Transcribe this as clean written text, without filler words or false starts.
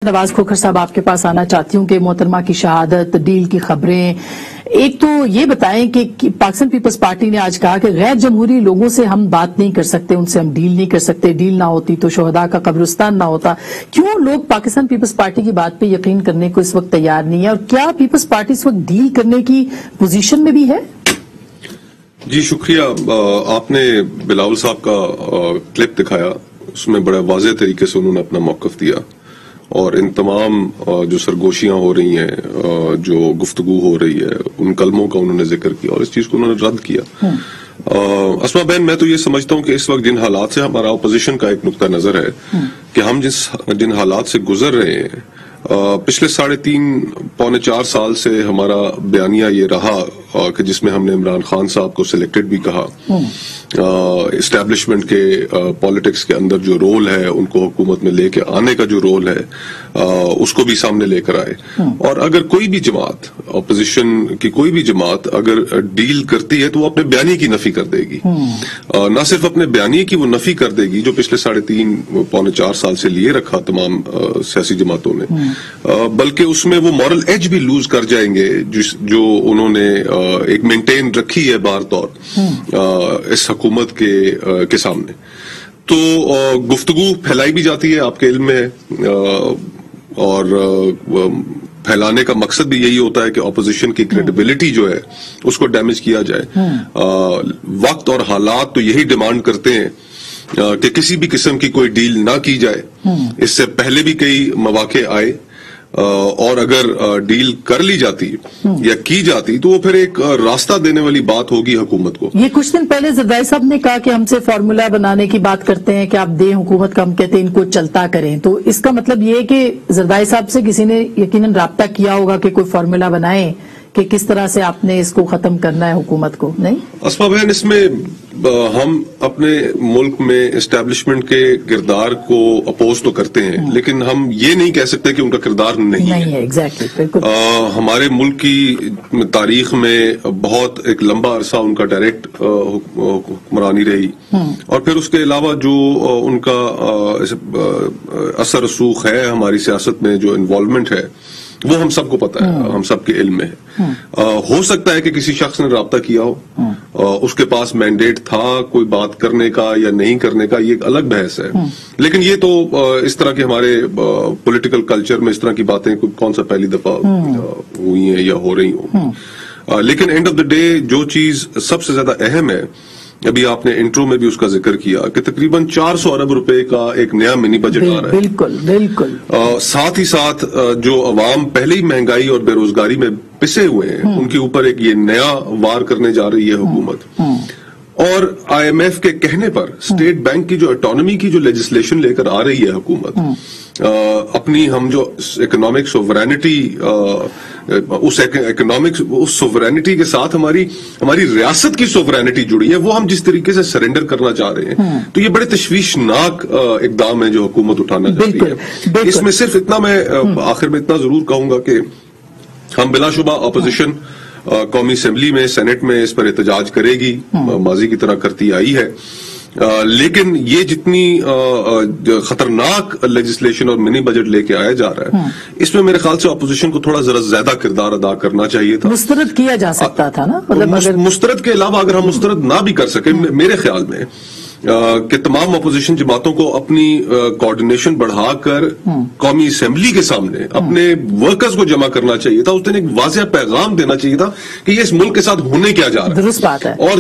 نواز کھوکھر صاحب آپ کے پاس آنا چاہتی ہوں کہ محترمہ کی شہادت، ڈیل کی خبریں، ایک تو یہ بتائیں کہ پاکستان پیپلز پارٹی نے آج کہا کہ غیر جمہوری لوگوں سے ہم بات نہیں کر سکتے، ان سے ہم ڈیل نہیں کر سکتے، ڈیل نہ ہوتی تو شہداء کا قبرستان نہ ہوتا. کیوں لوگ پاکستان پیپلز پارٹی کی بات پہ یقین کرنے کو اس وقت تیار نہیں ہے، اور کیا پیپلز پارٹی اس وقت ڈیل کرنے کی پوزیشن میں بھی ہے؟ جی شکریہ. آپ نے بلاول صاحب کا کلپ دکھایا، اس میں بڑا واضح طریقے سے انہوں نے اپنا موقف دیا، اور ان تمام جو سرگوشیاں ہو رہی ہیں، جو گفتگو ہو رہی ہے، ان کلموں کا انہوں نے ذکر کیا اور اس چیز کو انہوں نے رد کیا. اسما بہن، میں تو یہ سمجھتا ہوں کہ اس وقت جن حالات سے ہمارا اپوزیشن کا ایک نقطہ نظر ہے کہ ہم جن حالات سے گزر رہے ہیں، پچھلے 3.5-4 سال سے ہمارا بیانیہ یہ رہا کہ جس میں ہم نے عمران خان صاحب کو سلیکٹڈ بھی کہا، اسٹیبلشمنٹ کے پالیٹکس کے اندر جو رول ہے، ان کو حکومت میں لے کے آنے کا جو رول ہے، اس کو بھی سامنے لے کر آئے. اور اگر کوئی بھی جماعت، اپوزیشن کی کوئی بھی جماعت اگر ڈیل کرتی ہے تو وہ اپنے بیانیے کی نفی کر دے گی. نہ صرف اپنے بیانیے کی وہ نفی کر دے گی جو پچھلے 3.5-4 سال سے لیے رکھا تمام سیاسی جماعتوں نے، بلکہ اس میں وہ مورل ایج بھی لوز کر جائیں گے جو انہوں نے ایک مینٹین رکھی ہے بار طور اس حکومت کے سامنے. تو گفتگو پھیلائی بھی جاتی ہے، آپ کے علم میں ہے، اور پھیلانے کا مقصد بھی یہی ہوتا ہے کہ اپوزیشن کی کریڈیبلٹی جو ہے اس کو ڈیمیج کیا جائے. وقت اور حالات تو یہی ڈیمانڈ کرتے ہیں کہ کسی بھی قسم کی کوئی ڈیل نہ کی جائے. اس سے پہلے بھی کئی مواقع آئے، اور اگر ڈیل کر لی جاتی یا کی جاتی تو وہ پھر ایک راستہ دینے والی بات ہوگی حکومت کو. یہ کچھ دن پہلے زرداری صاحب نے کہا کہ ہم سے فارمولا بنانے کی بات کرتے ہیں کہ آپ دیں حکومت کا، ہم کہتے ہیں ان کو چلتا کریں. تو اس کا مطلب یہ ہے کہ زرداری صاحب سے کسی نے یقیناً رابطہ کیا ہوگا کہ کوئی فارمولا بنائیں کہ کس طرح سے آپ نے اس کو ختم کرنا ہے حکومت کو. نہیں اسما بہن، اس میں ہم اپنے ملک میں اسٹیبلشمنٹ کے کردار کو اپوز تو کرتے ہیں، لیکن ہم یہ نہیں کہہ سکتے کہ ان کا کردار نہیں ہے. ایگزیکٹلی، بالکل. ہمارے ملک کی تاریخ میں بہت ایک لمبا عرصہ ان کا ڈائریکٹ حکمرانی رہی، اور پھر اس کے علاوہ جو ان کا اثر رسوخ ہے ہماری سیاست میں، جو انوالومنٹ ہے، وہ ہم سب کو پتا ہے، ہم سب کے علم میں ہے. ہو سکتا ہے کہ کسی شخص نے رابطہ کیا ہو، اس کے پاس مینڈیٹ تھا کوئی بات کرنے کا یا نہیں کرنے کا، یہ ایک الگ بحث ہے. لیکن یہ تو اس طرح کے ہمارے پولیٹیکل کلچر میں اس طرح کی باتیں کون سا پہلی دفعہ ہوئی ہیں یا ہو رہی ہوں. لیکن اینڈ آف دا ڈے جو چیز سب سے زیادہ اہم ہے، ابھی آپ نے انٹرو میں بھی اس کا ذکر کیا کہ تقریباً 400 ارب روپے کا ایک نیا منی بجٹ آ رہا ہے. بالکل بالکل. ساتھ ہی ساتھ جو عوام پہلے ہی مہنگائی اور بے روزگاری میں پسے ہوئے ہیں، ان کے اوپر ایک یہ نیا وار کرنے جا رہی ہے حکومت. اور آئی ایم ایف کے کہنے پر اسٹیٹ بینک کی جو اٹانومی کی جو لیجسلیشن لے کر آ رہی ہے حکومت، اپنی ہم جو اکنامک سوورینٹی، اس سوورینٹی کے ساتھ ہماری ریاست کی سوورینٹی جڑی ہے، وہ ہم جس طریقے سے سرنڈر کرنا چاہ رہے ہیں، تو یہ بڑے تشویشناک اقدام ہے جو حکومت اٹھانا چاہ رہی ہے. اس میں صرف اتنا میں آخر میں اتنا ضرور کہوں گا کہ ہم بلا شبہ اپوزیشن قومی اسمبلی میں، سینٹ میں اس پر احتجاج کرے گی، ماضی کی طرح کرتی آئی ہے. لیکن یہ جتنی خطرناک لیجسلیشن اور منی بجٹ لے کے آیا جا رہا ہے، اس میں میرے خیال سے اپوزیشن کو تھوڑا ذرا زیادہ کردار ادا کرنا چاہیے تھا. مسترد کیا جا سکتا تھا نا، مسترد کے علاوہ اگر ہم مسترد نہ بھی کر سکیں، میرے خیال میں کہ تمام اپوزیشن جماعتوں کو اپنی کوارڈینیشن بڑھا کر قومی اسمبلی کے سامنے اپنے ورکرز کو جمع کرنا چاہیے تھا. اس دن ایک واضح پیغام دینا چاہیے تھا کہ یہ اس ملک کے ساتھ ہونے کیا جا رہا ہے. درست بات ہے. اور